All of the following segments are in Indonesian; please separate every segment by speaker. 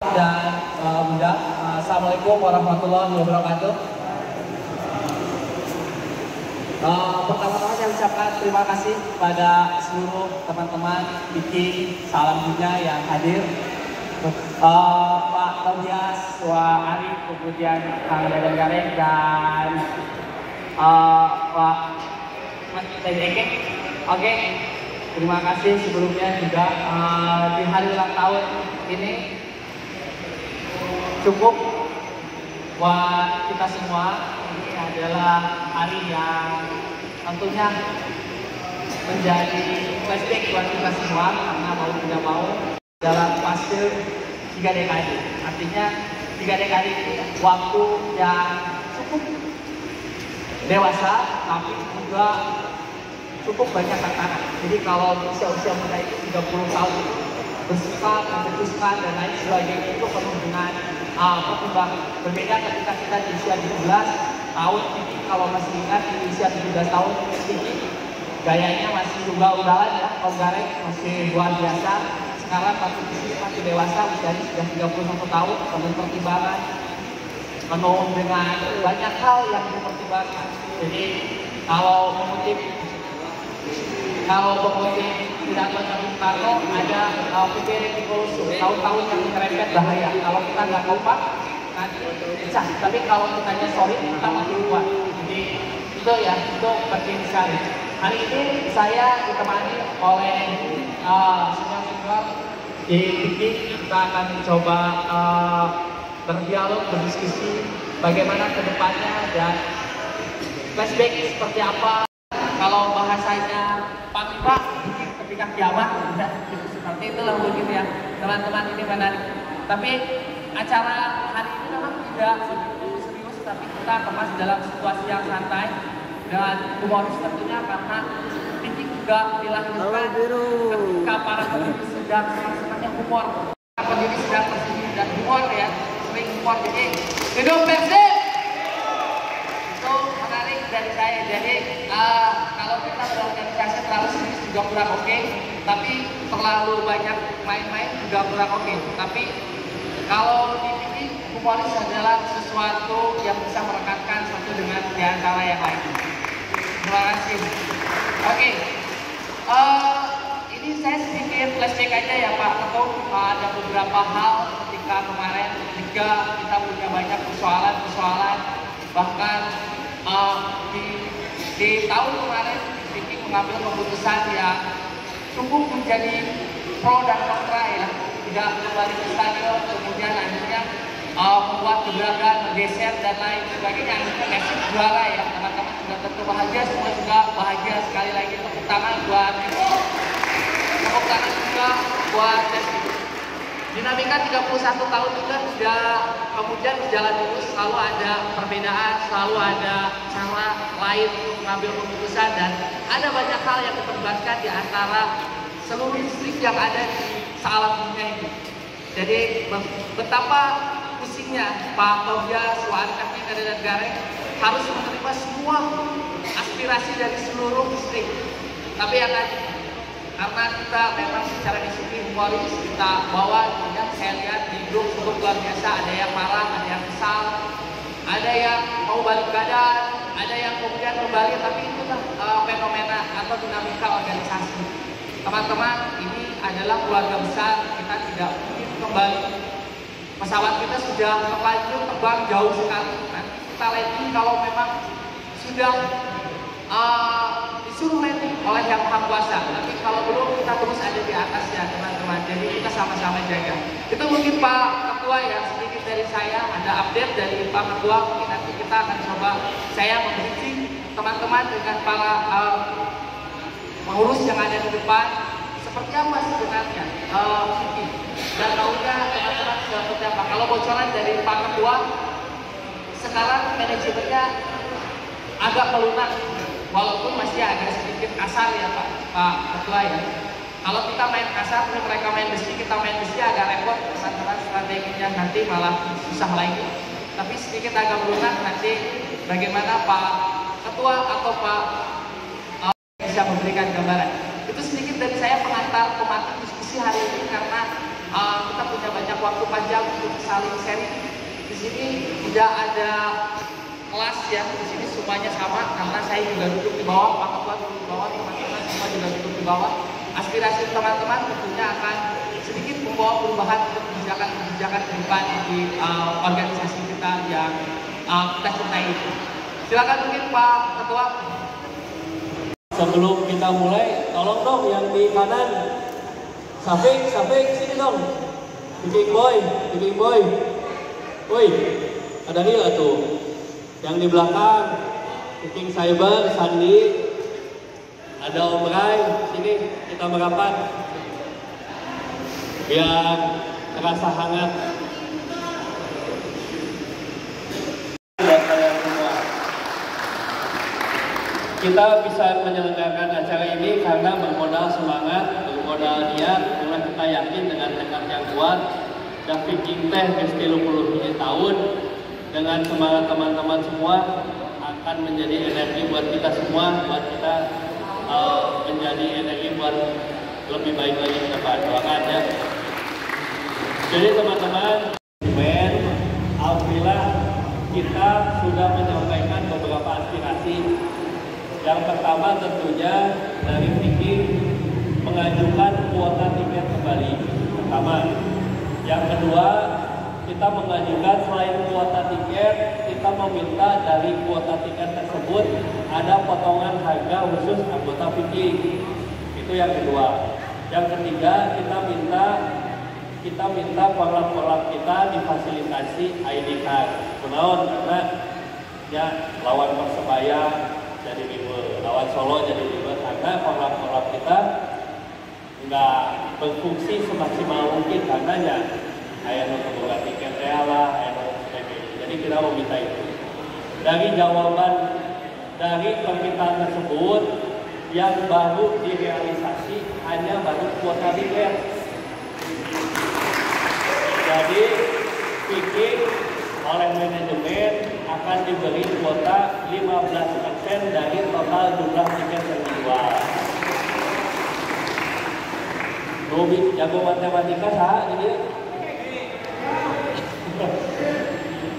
Speaker 1: dan Bunda. Assalamualaikum warahmatullahi wabarakatuh. Pertama-tama saya ucapkan terima kasih pada seluruh teman-teman Viking Salam Dunia yang hadir. Pak Tobias, Wak Ari, kemudian Kang Dadan Gareng dan Pak Mas Eke. Oke, terima kasih sebelumnya juga di hari ulang tahun ini cukup buat kita semua. Ini adalah hari yang tentunya menjadi flashback buat kita semua karena mau tidak mau dalam fase 3 dekade. Artinya 3 dekade itu waktu yang cukup dewasa tapi juga cukup banyak tantangan. Jadi kalau usia-usia muda itu 30 tahun itu bersikap, memutuskan dan lain sebagainya itu penuh dengan pertimbangan. Berbeda ketika kita di usia 17 tahun, ini kalau masih ingat di usia 17 tahun ini gayanya masih ugal-ugalan ya, Om Gareng masih luar biasa. Sekarang masih dewasa, usianya sudah 31 tahun, penuh pertimbangan, penuh dengan banyak hal yang dipertimbangkan. Jadi kalau mengutip tidak Bung Karno ada pikiran di kolosu, tahun-tahun yang menyerempet bahaya. Kalau kita nggak kompak nanti pecah. Tapi kalau kitanya solid kita makin kuat. Jadi itu ya, itu penting sekali. Hari ini saya ditemani oleh senior-senior di Viking. Kita akan coba berdialog, berdiskusi bagaimana kedepannya dan flashback seperti apa. Kalau bahasanya Pak ketika kiamat, seperti itulah mungkin ya teman-teman, ini menarik. Tapi acara hari ini memang tidak begitu serius, tapi kita kemas dalam situasi yang santai dan humoris tentunya karena Viking juga dilahirkan ketika para pendiri sedang senang-senangnya humor. Para pendiri sedang tersenyum dan humor ya, sering humor. Jadi hidup Persib! Itu menarik dari saya. Jadi kalau kita berorganisasi terlalu serius juga kurang oke, tapi terlalu banyak main-main juga kurang oke. Tapi kalau di sini humoris adalah sesuatu yang bisa merekatkan satu dengan di antara yang lain. Terima kasih. Oke, ini saya sedikit flashback aja ya Pak Ketum. Ada beberapa hal ketika kemarin juga kita punya banyak persoalan, bahkan di tahun kemarin Viking mengambil keputusan yang cukup menjadi pro dan kontra ya, tidak kembali ke stadion, kemudian akhirnya membuat gebrakan, menggeser dan lain sebagainya. Akhirnya Persib juara ya, teman-teman juga tentu bahagia, semua juga bahagia. Sekali lagi tepuk tangan buat Viking, tepuk tangan juga buat Persib. Dinamika 31 tahun juga sudah kemudian berjalan terus, selalu ada perbedaan, selalu ada cara lain untuk mengambil keputusan dan ada banyak hal yang diperdebatkan di antara seluruh distrik yang ada di Salam Dunia ini. Jadi betapa pusingnya Pak Tobias, Wak Ari, dan Gareng harus menerima semua aspirasi dari seluruh distrik. Tapi yang karena kita memang secara disiplin humoris, kita bawa ya, saya lihat di grup cukup luar biasa, ada yang marah, ada yang kesal, ada yang mau balik badan, ada yang kemudian kembali, tapi itulah fenomena atau dinamika organisasi. Teman-teman, ini adalah keluarga besar, kita tidak mungkin kembali. Pesawat kita sudah terlanjur terbang jauh sekali, nanti kita landing kalau memang sudah disuruh landing oleh Yang Maha Kuasa. Tapi kalau belum, kita terus ada di atasnya teman-teman. Jadi kita sama-sama jaga. Itu mungkin Pak Ketua ya, sedikit dari saya. Ada update dari Pak Ketua. Mungkin nanti kita akan coba saya memberi teman-teman dengan para pengurus yang ada di depan. Seperti apa sebenarnya dan maunya teman-teman seperti apa. Kalau bocoran dari Pak Ketua, sekarang manajemennya agak melunak. Walaupun masih agak sedikit kasar ya Pak Ketua ya. Kalau kita main kasar, mereka main besi, kita main besi agak repot teman-teman, strateginya nanti malah susah lagi. Tapi sedikit agak melunak, nanti bagaimana Pak Ketua atau Pak bisa memberikan gambaran. Itu sedikit dari saya pengantar pematik diskusi hari ini karena kita punya banyak waktu. waktu panjang untuk saling sharing. Di sini tidak ada kelas ya, di sini semuanya sama karena saya juga duduk di bawah, Pak Ketua duduk di bawah, teman-teman semua juga duduk di bawah. Aspirasi teman-teman tentunya akan sedikit membawa perubahan untuk kebijakan-kebijakan ke depan di organisasi kita yang kita cintai itu. Silakan mungkin Pak Ketua.
Speaker 2: Sebelum kita mulai, tolong dong yang di kanan. Safik, sini dong. Biking boy. Woi, ada dia tuh. Yang di belakang, Biking Cyber, Sandi, ada Om Rai, sini kita merapat. Biar terasa hangat. Buat kalian semua. Kita bisa menyelenggarakan acara ini karena bermodal semangat, bermodal niat, karena kita yakin dengan tekad yang kuat. David Teh ke 30 tahun dengan semangat teman-teman semua akan menjadi energi buat kita semua, buat kita menjadi energi buat lebih baik lagi ke depan. Doakan ya. Jadi teman-teman, alhamdulillah kita sudah menyampaikan beberapa aspirasi. Yang pertama tentunya dari Viking mengajukan kuota tiket kembali. Pertama. Yang kedua, kita mengajukan selain kuota tiket, kita meminta dari kuota tiket tersebut ada potongan harga khusus anggota Viking. Itu yang kedua. Yang ketiga, kita minta korlap-korlap kita difasilitasi ID card. Kenaon karena ya lawan Persebaya jadi libur, lawan Solo jadi libur karena korlap-korlap kita nggak berfungsi semaksimal mungkin karenanya ayah untuk membuka tiket lah, ayah untuk sebagainya. Jadi kita mau minta itu. Dari jawaban dari permintaan tersebut yang baru direalisasi hanya baru kuota tiket. Jadi Viking oleh manajemen akan diberi kuota 15% dari total jumlah tiket yang dijual. Robi jago matematika sah jadi.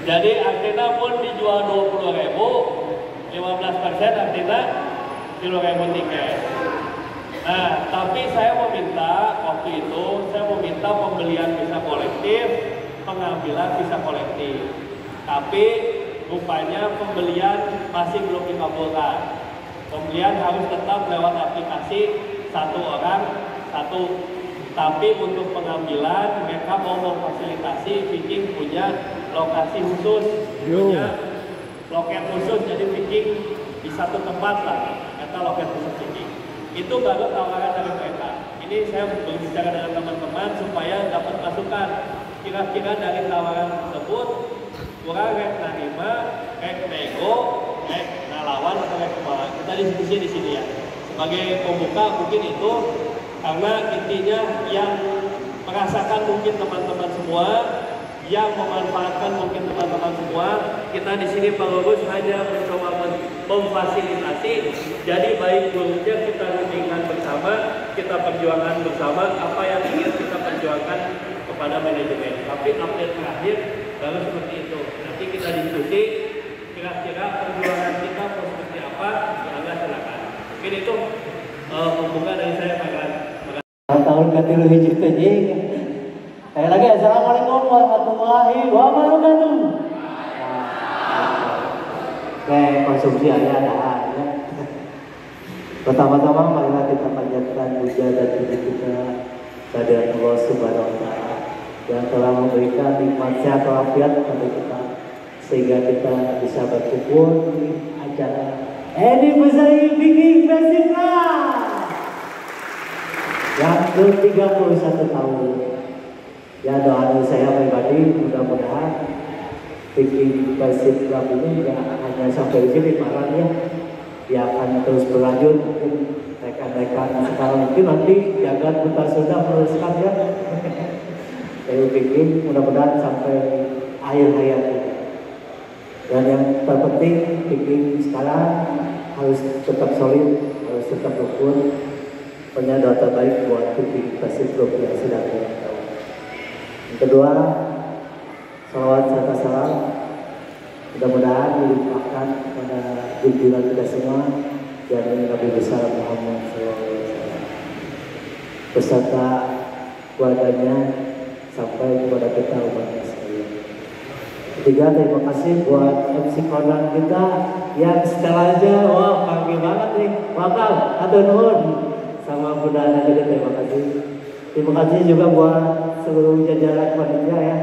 Speaker 2: Jadi artinya pun dijual 20.000, 15% artinya 10.000 tiket. Nah, tapi saya meminta waktu itu pembelian visa kolektif, pengambilan visa kolektif. Tapi rupanya pembelian masih belum dikabulkan. Pembelian harus tetap lewat aplikasi satu orang satu. Tapi untuk pengambilan mereka mau memfasilitasi Viking punya lokasi khusus, punya loket khusus. Jadi Viking di satu tempat lah, kata loket khusus Viking. Itu baru tawaran dari mereka. Ini saya berbicara dengan teman-teman supaya dapat masukan. Kira-kira dari tawaran tersebut kurang rek narima, rek nego, rek ngalawan atau rek kemana. Kita diskusi di sini ya. Sebagai pembuka mungkin itu. Karena intinya yang merasakan mungkin teman-teman semua, yang memanfaatkan mungkin teman-teman semua, kita di sini pengurus hanya mencoba memfasilitasi. Jadi baik buruknya kita rundingkan bersama, kita perjuangkan bersama apa yang ingin kita perjuangkan kepada manajemen. Tapi update terakhir baru seperti itu. Nanti kita diskusi kira-kira perjuangan kita mau seperti apa, ya enggak silakan. Mungkin itu pembuka dari saya Pak.
Speaker 3: Tahun katilu hiji teh jeung. Saya lagi assalamualaikum warahmatullahi wabarakatuh. Kayak konsumsi ada ya. Pertama-tama marilah kita panjatkan puja dan puji kita kepada Allah Subhanahu wa taala yang telah memberikan nikmat sehat walafiat kepada kita sehingga kita bisa berkumpul di acara anniversary Viking Festival yang ke-31 tahun. Ya doa saya pribadi mudah-mudahan Viking Festival ini tidak hanya sampai di sini malah ya, dia akan terus berlanjut. Mungkin rekan-rekan sekarang mungkin nanti jagat Buta Sunda meneruskan ya. Dari Viking mudah-mudahan sampai akhir hayatnya. Dan yang terpenting Viking sekarang harus tetap solid, harus tetap rukun. Punya doa terbaik buat Viking Persib yang sedang berlangsung. Yang kedua, salawat serta salam mudah-mudahan dilimpahkan kepada junjungan kita semua yakni Nabi besar Muhammad SAW beserta keluarganya sampai kepada kita umatnya sekalian. Ketiga, terima kasih buat MC Konan kita yang setelahnya, wah panggil banget nih, bakal atur nuhun sama Bunda juga terima kasih. Terima kasih juga buat seluruh jajaran panitia ya,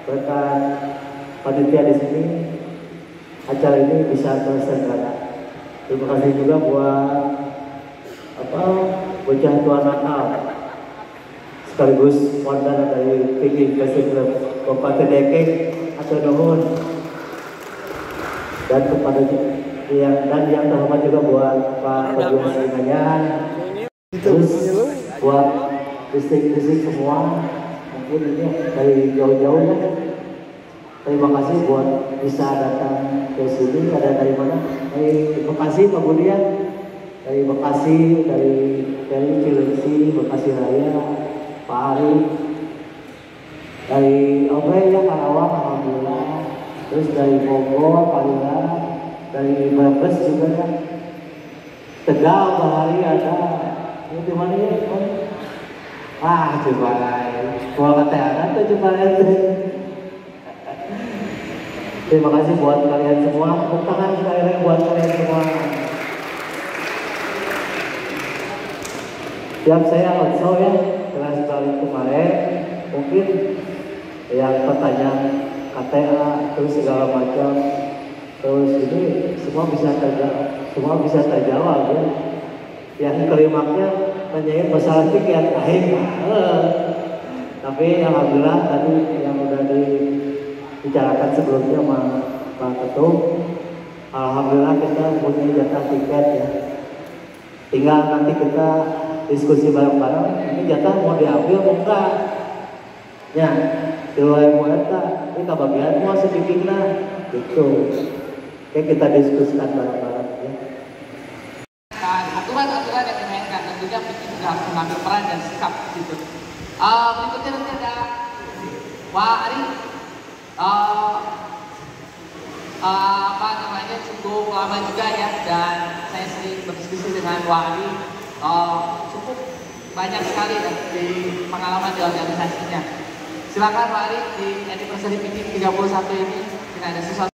Speaker 3: berkat panitia di sini acara ini bisa terselenggara. Terima kasih juga buat bocah tua nakal sekaligus modal dari Viking Kasih Club Kabupaten Dekeng atau nuhun, dan kepada yang terhormat juga buat Pak Kedua Singayan, terus buat distrik-distrik semua mungkin ini dari jauh-jauh ya. Terima kasih buat bisa datang ke sini. Ada dari mana? Dari Bekasi Pak Budian, dari Bekasi, dari Cilengsi, Bekasi Raya, Pak Ari, dari Oke ya Karawang, alhamdulillah. Terus dari Bogor, Pak Lila, dari Brebes juga ya. Tegal, Pak Hari ada. Ini di mana ya? Coba kalau kata ada tuh coba terima kasih buat kalian semua. Tepuk tangan sekali lagi buat kalian semua. Siap saya langsung ya kelas kali kemarin mungkin yang pertanyaan KTA terus segala macam terus ini semua bisa terjawab ya. Yang klimaknya nanyain masalah tiket tapi alhamdulillah tadi yang udah dibicarakan sebelumnya sama Pak Ketum, alhamdulillah kita punya jatah tiket ya. Tinggal nanti kita diskusi bareng-bareng, ini jatah mau diambil mau enggak ya, dilai mau eta ini kebagian mau sedikitnya gitu. Oke, kita diskusikan bareng-bareng ya.
Speaker 1: Aturan-aturan yang dimainkan tentunya Viking juga harus mengambil peran dan sikap gitu. Berikutnya nanti ada Pak Ari, cukup lama juga ya, dan saya sering berdiskusi dengan Pak Ari, cukup banyak sekali ya di pengalaman di organisasinya. Silakan Pak Ari di anniversary Viking 31 ini tidak ada sesuatu.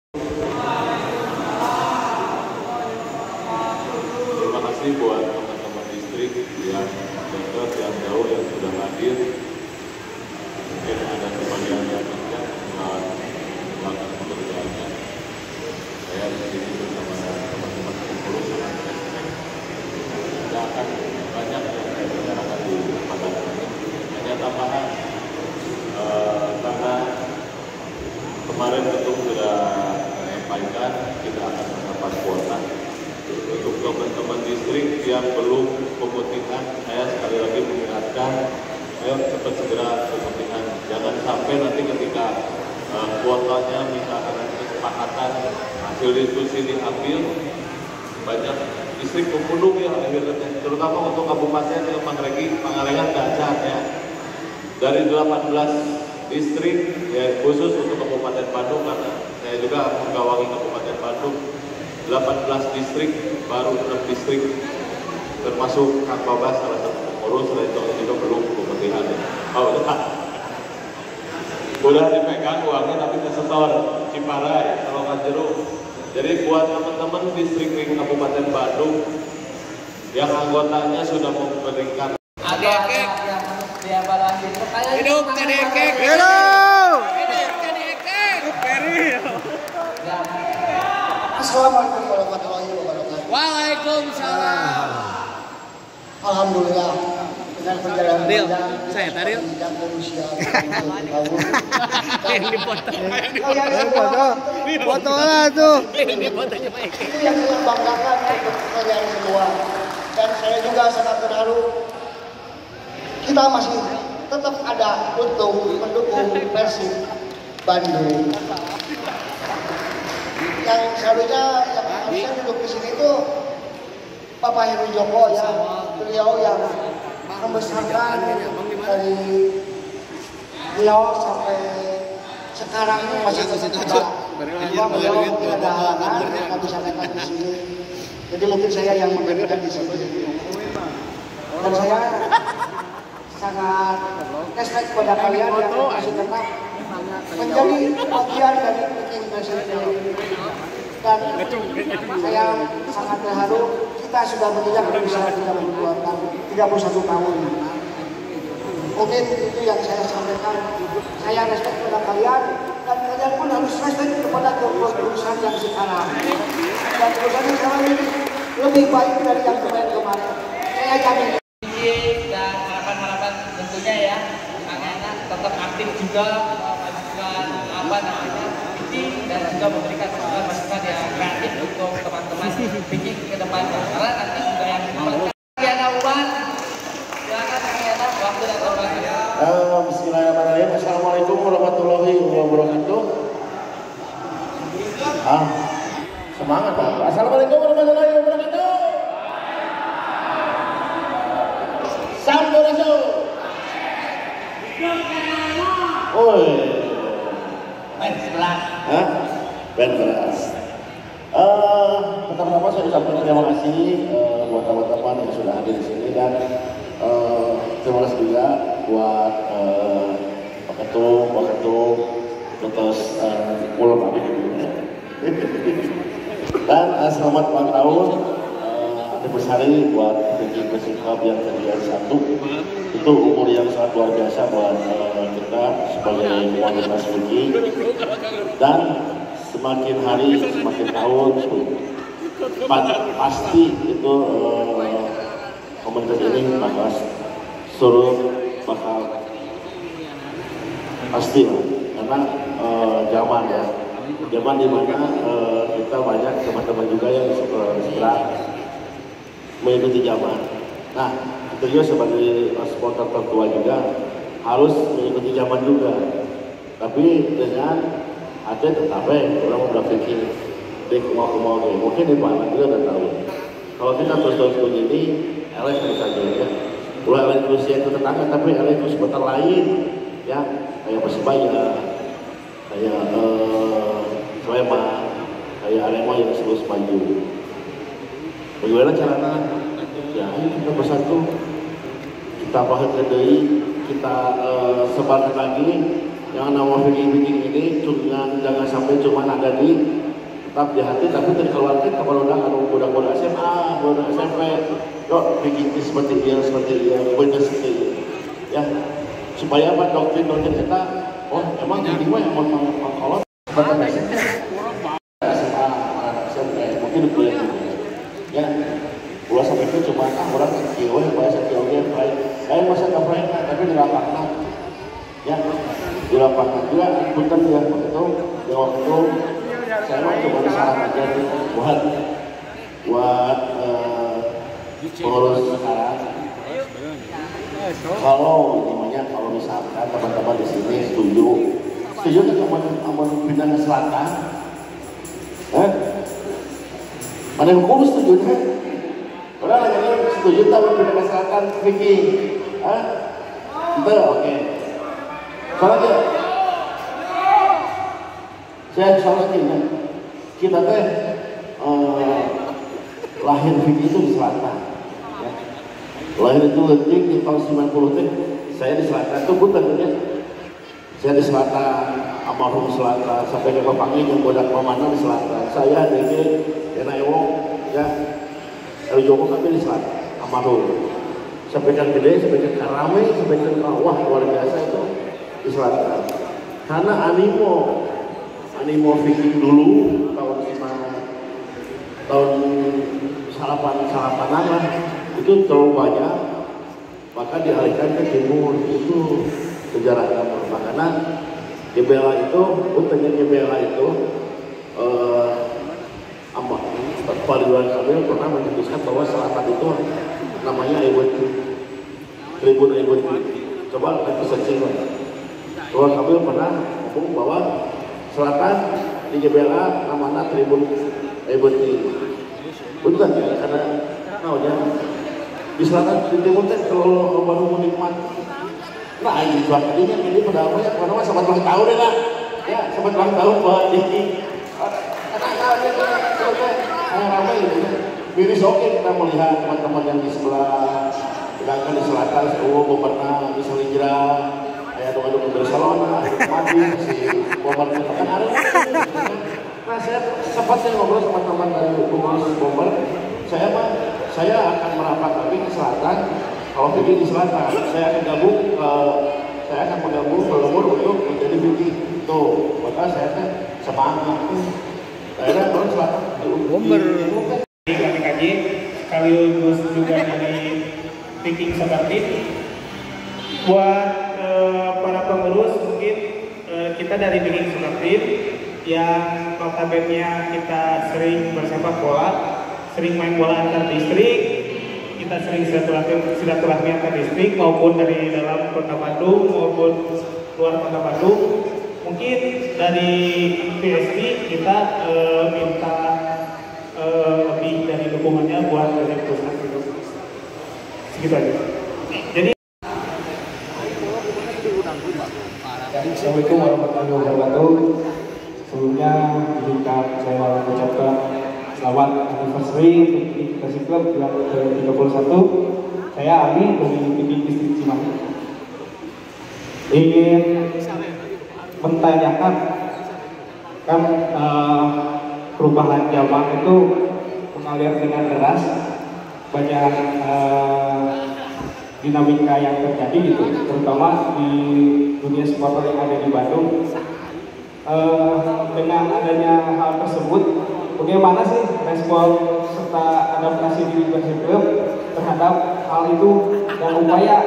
Speaker 4: Terima kasih buat teman-teman distrik yang dekat, yang jauh, yang sudah hadir. Mungkin ada sebagian yang tidak melakukan pekerjaannya. Saya di sini bersama teman-teman pengurus sangat respect. Tidak akan banyak yang saya bicarakan di kesempatan ini. Hanya tambahan karena kemarin Ketum sudah menyampaikan kita akan mendapat kuota. Untuk teman-teman distrik yang belum pemutihan, saya sekali lagi mengingatkan, ayo cepat segera pemutihan. Jangan sampai nanti ketika kuotanya misalkan nanti kesepakatan hasil diskusi diambil, banyak distrik pemudung ya akhirnya, terutama untuk kabupaten yang Pangalengan Dacar ya. Dari 18 distrik ya, khusus untuk Kabupaten Bandung, karena saya juga menggawangi Kabupaten Bandung, 18 distrik, baru 6 distrik termasuk Kang Babas salah satu pengurus, setelah itu juga belum pemutihan. Udah dipegang uangnya tapi kesetor Ciparai, Salongan Jeruk. Jadi buat teman-teman distrik di Kabupaten Bandung yang anggotanya sudah memberikan
Speaker 1: Hidup jadi kek.
Speaker 5: Assalamualaikum warahmatullahi wabarakatuh.
Speaker 1: Waalaikumsalam.
Speaker 5: Alhamdulillah dengan perjalanan
Speaker 1: Ril,
Speaker 5: panjang
Speaker 1: saya Taril.
Speaker 5: Bidang manusia.
Speaker 1: Yang dipoto.
Speaker 5: Foto lah tuh.
Speaker 1: Ini fotonya baik.
Speaker 5: Itu yang saya banggakan untuk kalian semua. Dan saya juga sangat terharu. Kita masih tetap ada untuk mendukung Persib Bandung. Yang seharusnya duduk di sini itu Bapak Heru Joko ya, beliau yang membesarkan dari beliau sekarang ini masih tetap cuma beliau ada halangan nggak bisa datang di sini. Jadi mungkin saya yang memberikan di sini. Dan saya sangat respect kepada kalian yang masih tetap menjadi bagian dari Picking President. Dan saya sangat terharu kita sudah berjejak berusaha 31 tahun. Mungkin itu yang saya sampaikan. Saya respect kepada kalian dan kalian pun harus respect kepada perusahaan yang sekarang. Dan perusahaan yang sekarang ini lebih baik dari yang kemarin. Saya jamin.
Speaker 1: Dan harapan-harapan tentunya ya, Kang Enak tetap aktif juga melakukan apa namanya pitching dan juga memberikan masukan yang kreatif untuk teman-teman pitching ke depannya. Karena nanti juga yang Diana Uban, silakan Kang Enak waktu dan tempatnya.
Speaker 6: Bismillahirrahmanirrahim. Assalamualaikum warahmatullahi wabarakatuh. Semangat Pak. Assalamualaikum warahmatullahi wabarakatuh. Sampurasun. Oi.
Speaker 1: Main sebelah.
Speaker 6: Hah? Beneras. Pertama-tama saya ucapkan terima kasih buat teman-teman yang sudah hadir di sini dan terima kasih juga buat Pak Ketum, terus Pulau Mabik dan selamat ulang tahun anniversary buat Picking President Club yang ke-1. Itu umur yang sangat luar biasa buat kita sebagai komunitas Picking, dan semakin hari semakin tahun pasti itu komunitas ini bakal pasti lah, karena zaman dimana kita banyak teman-teman juga yang segera mengikuti zaman. Nah, itu juga sebagai supporter tertua juga harus mengikuti zaman juga, tapi dengan ada tetapi orang udah pikir dek mau mungkin di Pak juga udah tahu. Kalau kita terus begini, LS saja ya. Mulai Rusia itu tetangga, tapi LS itu sebentar lain ya, kayak Persebaya, kayak Sleman, kayak Arema yang terus maju. Bagaimana caranya? Ya, kita bersatu, kita bahas kedai, kita sebarkan lagi yang nama Picking ini, jangan sampai cuma ada di tetap di hati, tapi dikeluarkan kepada budak-budak SMA, budak SMP. Yuk, Picking seperti dia, benar seperti dia. Ya, supaya apa doktrin kita, oh emang Picking mah yang mau kolot, betul SMA, SMP, mungkin kuliah juga. Ya, pulau sampai itu cuma orang kecil, bahasa Jawa baik, masa kampanye, tapi di lapangan, ya, di lapangan juga, punten ya, itu di waktu saya mau coba saran aja nih buat pengurus sekarang. Kalau misalkan teman-teman di sini setuju aman pindah ke selatan, mana yang hukum setuju kan? Orang lagi setuju tapi pindah ke selatan Picking, oke. Soalnya saya soalnya kita lahir Picking itu di selatan, ya. Lahir itu letik di tahun 90 saya di selatan itu bukan ya. Saya di selatan, almarhum selatan, sampai ke bapaknya yang bodak pemana di selatan. Saya dari Enaewo, ya, Joko kami di selatan, almarhum. Sampai kan gede, sampai ke Karame, sampai ke Kawah, luar biasa itu di selatan. Karena animo Picking dulu tahun salapan nama itu terlalu banyak, maka dialihkan ke timur. Itu sejarahnya. Makanya GBLA itu, untungnya GBLA itu Pak Ridwan Kamil pernah menyebutkan bahwa selatan itu namanya Tribun Aiwet. Coba kita searching. Ridwan Kamil pernah ngomong bahwa selatan di GBLA namanya Tribun Aiwet. Betul ya, karena di selatan di timur kalau baru menikmati. Nah, ini juga tadinya ini pada apa ya? Karena sahabat ulang tahun deh lah. ya sempat ulang tahun buat Diki. Saya ramai gitu ya. Miris oke kita melihat teman-teman yang di sebelah, sedangkan di selatan, Bomberna, di Selinjra, kayak doa-doa Barcelona, mati si Bomber kan ada. Nah saya sempat ngobrol sama teman dari pengurus Bomber, saya akan merapat lagi ke selatan. Kalau Vicky di selatan, saya akan menggabung berlumur untuk menjadi Vicky. Tuh, maka saya kan semangat. Akhirnya orang selatan di Bomber.
Speaker 7: Kami kaji sekaligus juga dari Thinking seperti buat para pengurus mungkin kita dari Thinking seperti yang notabene kita sering bersepak bola, sering main bola antar distrik, kita sering silaturahmi antar distrik maupun dari dalam kota Bandung maupun luar kota Bandung. Mungkin dari PSD kita minta lebih dari dukungannya buat dari pusat itu. Segitu aja. Jadi Assalamualaikum warahmatullahi wabarakatuh. Sebelumnya izinkan saya mengucapkan selamat anniversary untuk Persib Club yang ke-31. Saya Ali dari Bikin Distrik Cimahi. Ingin menanyakan kan perubahan zaman itu mengalir dengan deras, banyak dinamika yang terjadi gitu, terutama di dunia supporter yang ada di Bandung. Dengan adanya hal tersebut, bagaimana sih respon serta adaptasi di Persib Club terhadap hal itu, dan upaya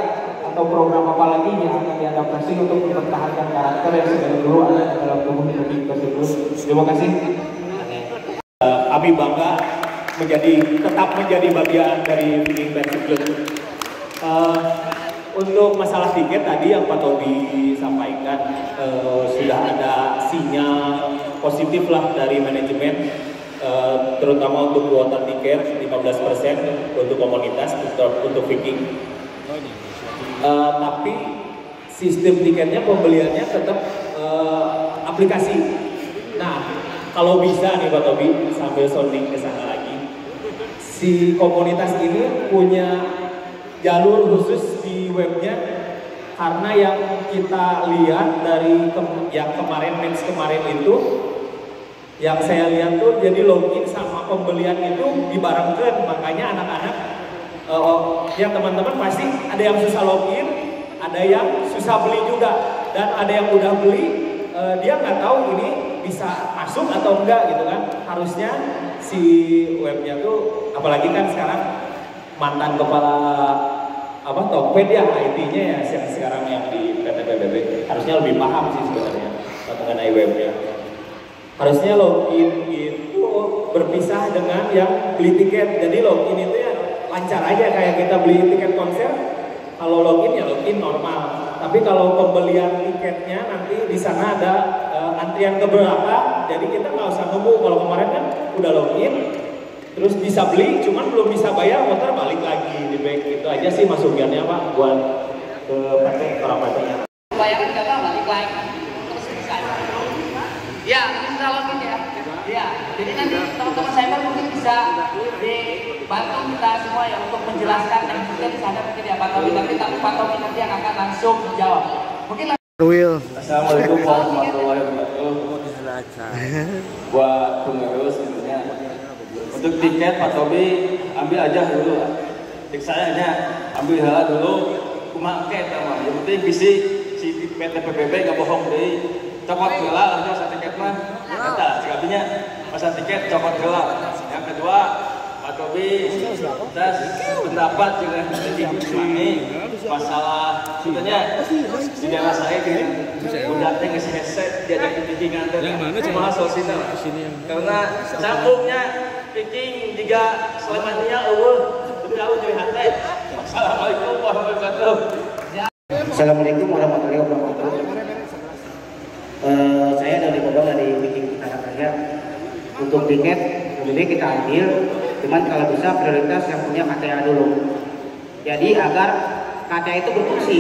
Speaker 7: atau program apa lagi yang akan diadaptasi untuk mempertahankan karakter yang sedang dulu ada dalam tubuh Persib Club? Terima kasih.
Speaker 8: Kami bangga tetap menjadi bagian dari Bikin Persib Club. Untuk masalah tiket tadi yang Pak Tobi sampaikan, sudah ada sinyal positif lah dari manajemen, terutama untuk kuota tiket 15% untuk komunitas, untuk Viking. Tapi sistem tiketnya pembeliannya tetap aplikasi. Nah, kalau bisa nih Pak Tobi, sambil sounding ke sana lagi, si komunitas ini punya jalur khusus di webnya, karena yang kita lihat dari yang match kemarin itu, yang saya lihat tuh jadi login sama pembelian itu dibarengkan, makanya anak-anak yang teman-teman pasti ada yang susah login, ada yang susah beli juga, dan ada yang udah beli dia nggak tahu ini bisa masuk atau enggak gitu kan. Harusnya si webnya tuh, apalagi kan sekarang mantan kepala Tokopedia IT-nya ya yang sekarang yang di PT PBB harusnya lebih paham sih sebenarnya mengenai webnya. Harusnya login itu berpisah dengan yang beli tiket. Jadi login itu ya lancar aja kayak kita beli tiket konser. Kalau login ya login normal. Tapi kalau pembelian tiketnya nanti di sana ada antrian keberapa. Jadi kita nggak usah nunggu. Kalau kemarin kan udah login, terus bisa beli, cuman belum bisa bayar, motor balik lagi di back. Itu aja sih masukannya Pak buat ke PT orang PT-nya.
Speaker 1: Bayaran nggak apa, balik lagi terus bisa. Ya, bisa login ya. Ya, jadi nanti teman-teman cyber mungkin bisa dibantu kita semua ya untuk menjelaskan dan juga di sana mungkin ya Pak Tobi, tapi Pak Tobi nanti yang akan langsung menjawab. Mungkin
Speaker 9: Assalamualaikum warahmatullahi wabarakatuh. Buat pengurus tentunya. Untuk tiket Pak Tobi ambil aja dulu. Dik saya hanya ambil hal dulu. Kumaha ke sama. Yang penting bisi si PT PBB gak bohong deui. Cokot heula harga sa tiket mah. Eta artinya pasang tiket cokot heula. Yang kedua Pak Tobi tes pendapat juga di masalah sebetulnya di daerah saya kan udah teh geus hese diajak bimbingan teh cuma solusinya karena sambungnya Viking juga Slemannya jauh dari hati. Assalamualaikum warahmatullahi wabarakatuh.
Speaker 10: Assalamualaikum warahmatullahi wabarakatuh. Saya dari Bogor, dari Viking Kita Karya. Untuk tiket jadi kita ambil, cuman kalau bisa prioritas yang punya KTA dulu. Jadi agar KTA itu berfungsi.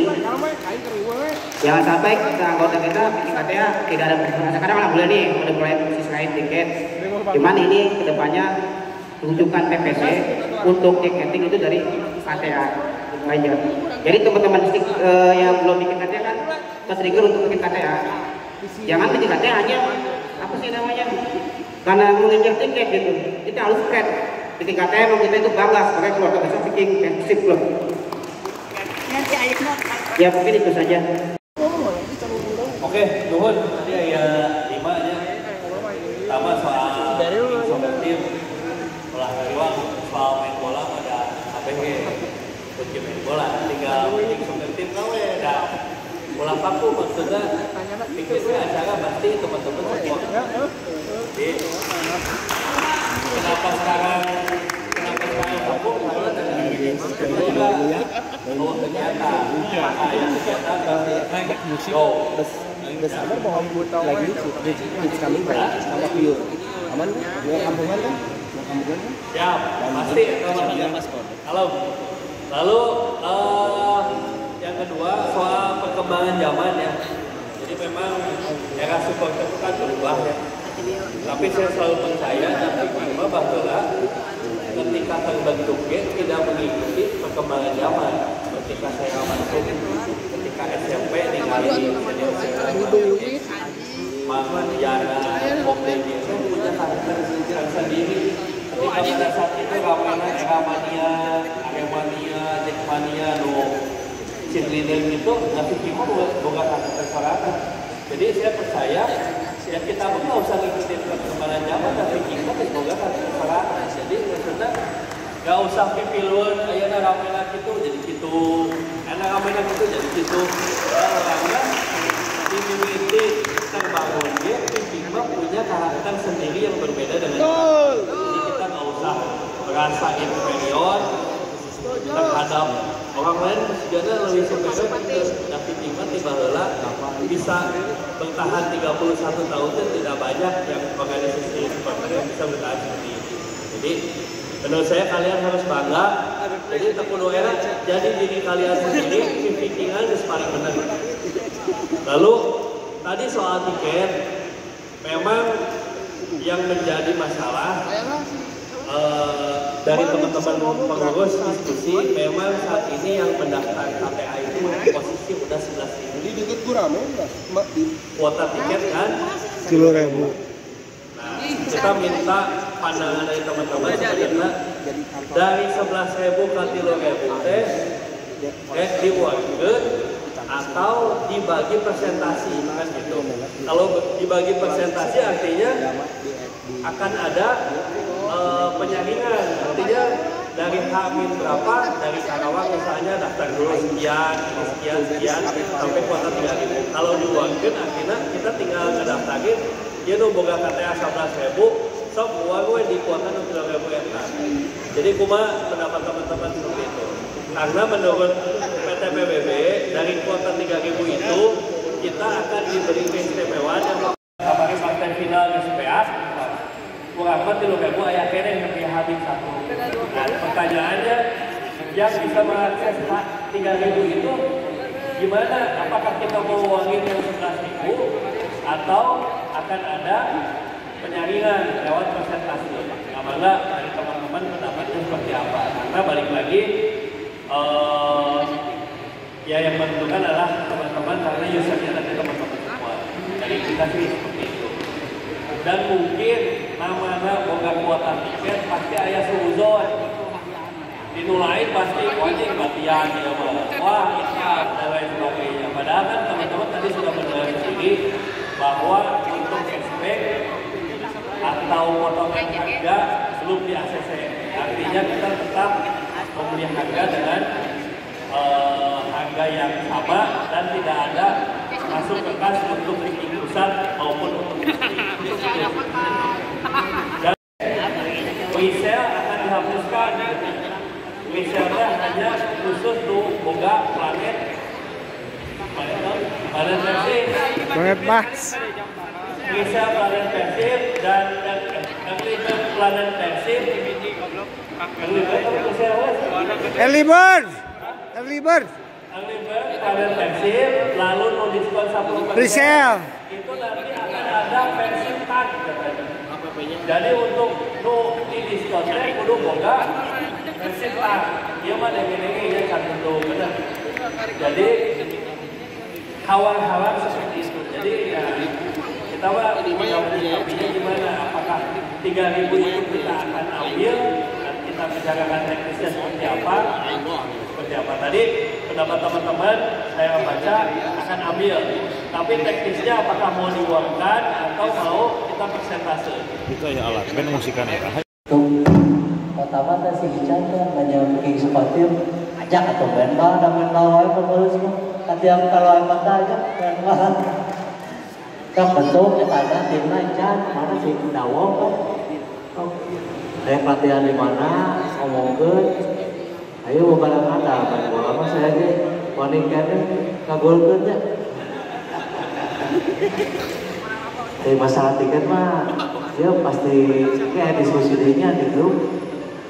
Speaker 10: Jangan sampai anggota kita bikin KTA tidak ada persoalan. Sekarang alhamdulillah nih udah mulai siswain tiket. Cuman ini kedepannya rujukan TPC untuk tiketing itu dari KTA aja. Jadi teman-teman yang belum bikin KTA kan tertrigger untuk bikin KTA. Jangan bikin KTA hanya apa sih namanya? Karena mengejar tiket gitu. Kita harus keren. Bikin KTA memang kita itu bangga sebagai keluarga besar bikin Persib Club. Ya mungkin itu saja.
Speaker 2: Oke, nuhun tadi ya 5 aja. Pertama soal tim, olahraga, soal main bola pada APG, kunci main bola, tinggal bikin tim kau ya. Dah ulang paku maksudnya bikin acara pasti teman-teman semua. Jadi kenapa sekarang paku? Karena juga bahwa kegiatan
Speaker 11: udah sabar mau lagi it's coming right sama view aman dua kampungan kan
Speaker 2: siap pasti kalau lalu yang kedua soal perkembangan zaman ya, jadi memang era supporter itu kan berubah ya, tapi saya selalu percaya dan terima bahwa ketika terbentuknya tidak mengikuti perkembangan zaman. Ketika saya masuk, ketika SMP ningali senior Mama Diana, Om Deddy itu punya karakter sendiri. Ketika pada saat itu ramainya era mania, Aremania, Jackmania, cheerleader itu, tapi kita bukan karakter sorangan. Jadi saya percaya ya kita pun nggak usah ngikutin perkembangan zaman, tapi kita semoga karakter sorangan. Jadi maksudnya gak usah pipilun, ayana ramena gitu jadi gitu, anak ramena gitu jadi gitu. Karena community terbangun dia, Pipima punya karakter sendiri yang berbeda dengan kita. Jadi kita gak usah merasa inferior terhadap orang lain. Sejujurnya lebih superior dan Pipima tiba-tiba bisa bertahan 31 tahun dan tidak banyak yang organisasi seperti yang bisa bertahan seperti ini. Jadi menurut saya kalian harus bangga. Jadi Tekuno Era jadi diri kalian sendiri, pikiran itu paling benar. Lalu tadi soal tiket, memang yang menjadi masalah dari teman-teman pengurus diskusi, memang saat ini yang mendaftar KTA itu posisi udah 11.000.
Speaker 11: Di deket kurang
Speaker 2: kuota tiket kan
Speaker 11: 10.000.
Speaker 2: Kita minta pandangan dari teman-teman karena dari 11.000 ke 3.000 teh dibuatkan atau dibagi persentasi kan gitu. Kalau dibagi persentasi artinya akan ada penyaringan, artinya dari H-min berapa, dari Karawang misalnya daftar dulu sekian sampai kuota 3.000. Kalau dibuatkan akhirnya kita tinggal ngedaftarin dia nu boga KTA 11.000, sok uang gue di kuota 3.000 hektar. Jadi kuma pendapat teman-teman seperti itu. Karena menurut PT PBB dari kuota 3.000 itu kita akan diberi keistimewaan yang kemarin partai final di SPA kurang lebih 3.000 ayah keren yang punya habis satu. Nah pertanyaannya yang bisa mengakses hak 3.000 itu gimana? Apakah kita mau uangin yang 11.000 atau akan ada penyaringan lewat presentasi? Apakah dari teman-teman pendapatnya seperti apa? Karena balik lagi ya yang menentukan adalah teman-teman karena usernya nanti teman-teman semua. Jadi kita sih seperti itu. Dan mungkin nama-nama boga kuota tiket pasti ayah seuzon. Dinulain pasti wajib latihan ya wah ikhlas dan lain sebagainya. Padahal kan teman-teman tadi sudah mendengar sendiri bahwa untuk cashback atau potongan harga belum di ACC. Artinya kita tetap membeli harga dengan harga yang sama dan tidak ada masuk ke kas untuk bikin pusat maupun untuk dan resell akan dihapuskan. Resellnya hanya khusus untuk boga planet
Speaker 11: Planet Mars.
Speaker 2: Bisa planet Persib dan planet Persib.
Speaker 11: Early Bird.
Speaker 2: karir Persib, lalu no diskon 10%.
Speaker 12: Resell.
Speaker 2: Itu nanti akan ada Persib tag katanya. Jadi untuk no di diskonnya kudu boga Persib tag. Dia mah denge-denge ya kan untuk benar. Jadi hawar-hawar seperti itu. Jadi ya kita mah tapi gimana? Apakah 3.000 itu kita akan ambil? Kita bicarakan teknisnya seperti apa? Tadi pendapat teman-teman saya baca akan ambil, tapi teknisnya apakah mau diuangkan atau mau kita persentase?
Speaker 13: Itu ya alat band musikan ya.
Speaker 3: Pertama teh si Ican kan banyak bikin sepatir ajak atau benda dan benda wae pengurus mah katiang kalau emang aja benda kan bentuk kita timna Ican mana si Dawong kan saya pelatihan di mana ngomongkeun ayo barengan dah main bola mah saya ge wani kene kagolkeun nya. Dari masalah tiket mah dia pasti kayak diskusinya di grup.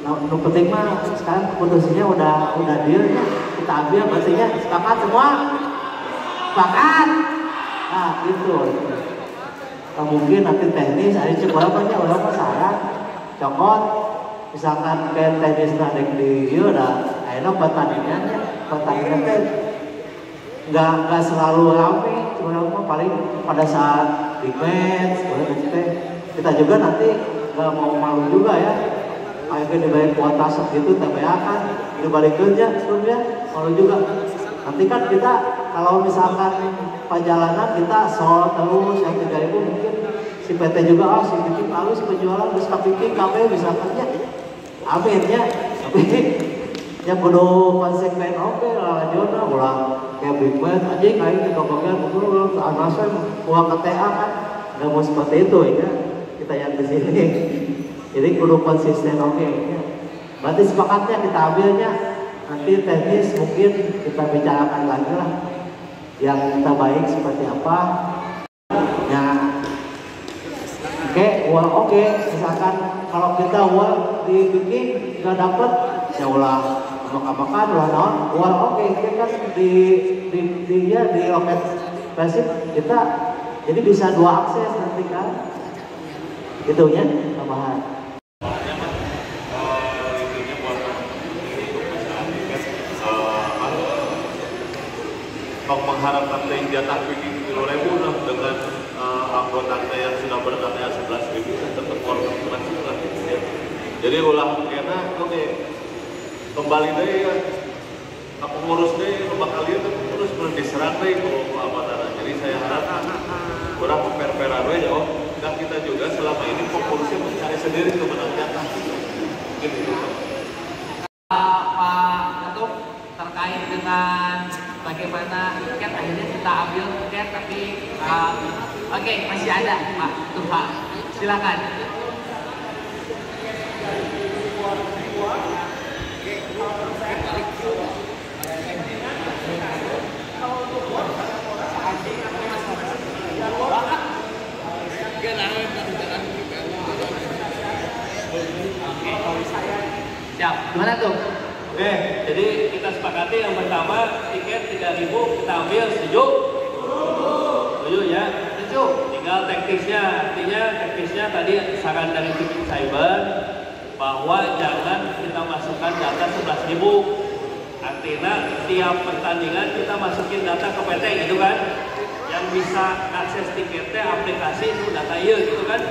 Speaker 3: Nah, penting mah sekarang keputusannya udah deal ya. Kita ambil berarti sepakat semua. Sepakat. Nah, gitu. Nah, mungkin nanti teknis ada coba orang mah saran cokot misalkan kayak teknis nadek di dia udah akhirnya pertandingan teh nggak selalu ramai, cuma paling pada saat di match kita juga nanti nggak mau malu juga ya akhirnya dibayar kuota segitu TBA kan dibalik kerja sebelumnya malu juga nanti kan kita kalau misalkan perjalanan kita soal terus yang 3.000 mungkin si PT juga si bikin lalu si penjualan bisa bikin KB bisa kerja akhirnya tapi yang kudu konsekuen oke lah jodoh ulah kayak big band aja kayak di kokokan kudu anasnya uang KTA kan nggak mau seperti itu ya kita yang di sini jadi kudu konsisten oke ya. Berarti sepakatnya kita ambilnya nanti teknis mungkin kita bicarakan lagi lah yang kita baik seperti apa ya. Oke, misalkan kalau kita uang dibikin nggak dapet, ya ulah makan ulah naon, uang oke, kita kan di loket Persib kita jadi bisa 2 akses nanti kan, gitu ya tambahan.
Speaker 4: Mengharapkan jatah bikin 10.000 dengan anggota yang sudah berkatanya 11.000 tetap korban juga ya. Jadi ulah enak oke kembali deh ya aku ngurus deh bakal itu terus diserang deh kalau apa tanah. Jadi saya harap kurang per-peran ya dan kita juga selama ini fokusnya mencari sendiri kemenangan jatah gitu.
Speaker 1: Pak Ketum terkait dengan bagaimana tiket akhirnya kita ambil tiket tapi oke, masih ada Pak Tuhan silakan. Siap, gimana tuh?
Speaker 2: Oke, jadi kita sepakati yang pertama tiket 3.000 kita ambil, setuju? Setuju ya? Setuju. Tinggal teknisnya, artinya teknisnya tadi saran dari tim cyber bahwa jangan kita masukkan data 11.000. Artinya tiap pertandingan kita masukin data ke PT gitu kan? Yang bisa akses tiketnya aplikasi itu data iya gitu kan?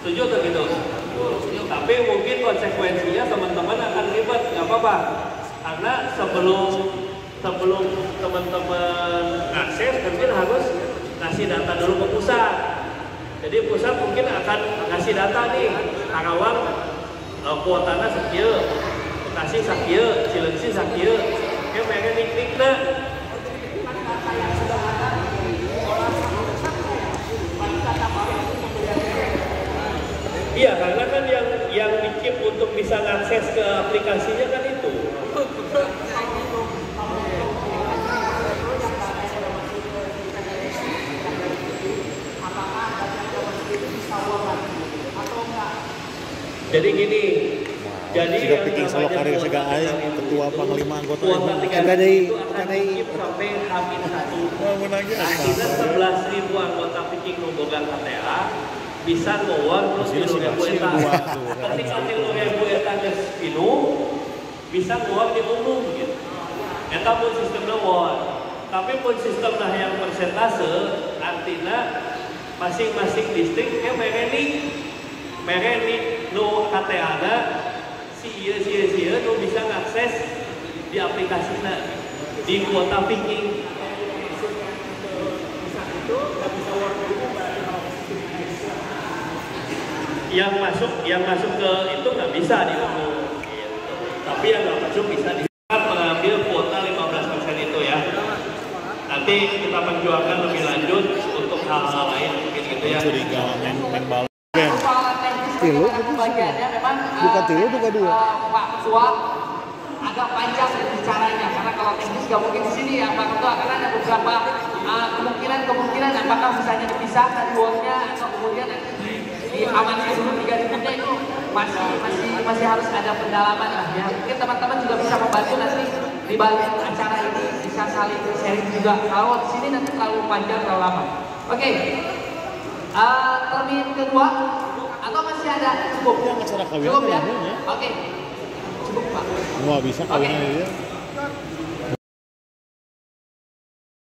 Speaker 2: Setuju tuh gitu? Tapi mungkin konsekuensinya teman-teman akan ribet, nggak apa-apa. Karena sebelum teman-teman akses mungkin harus ngasih data dulu ke pusat. Jadi pusat mungkin akan ngasih data nih, Karawang kuotanya sekieu, Bekasi sakieu, Cileungsi sakieu. Kayak pengen nik-nikna. Iya, karena kan yang dikip untuk bisa ngakses ke aplikasinya kan itu. Jadi gini, Jadi
Speaker 13: jika bikin solo karir sega aing ketua panglima anggota
Speaker 11: kadai
Speaker 2: sampai H-1. Akhirnya 11.000 anggota Viking boga KTA bisa ngawar terus 3.000 eta. Ketika 3.000 eta geus pinuh bisa ngawar di umum gitu. Eta pun sistemna war. Tapi pun sistemna yang persentase artinya masing-masing distrik mereni nu KTA-na si ieu nu bisa ngakses di aplikasina di kuota Viking. Yang masuk ke itu nggak bisa di umum gitu. Tapi yang nggak masuk bisa mengambil kuota 15% itu ya. Nanti kita perjuangkan lebih lanjut untuk hal-hal lain mungkin gitu ya.
Speaker 11: Tilu bukan tilu bukan dua.
Speaker 1: Pak Ketua agak panjang bicaranya karena kalau teknis nggak mungkin di sini ya Pak Ketua, karena ada beberapa kemungkinan apakah misalnya dipisahkan uangnya atau kemudian diamankan dulu 3.000-nya itu masih harus ada pendalaman lah ya. Mungkin teman-teman juga bisa membantu nanti di balik acara ini bisa saling sharing juga. Kalau di sini nanti terlalu panjang terlalu lama. Oke. Termin kedua atau masih ada cukup ya? Oke. Cukup Pak.
Speaker 13: Wah bisa kawinnya ya.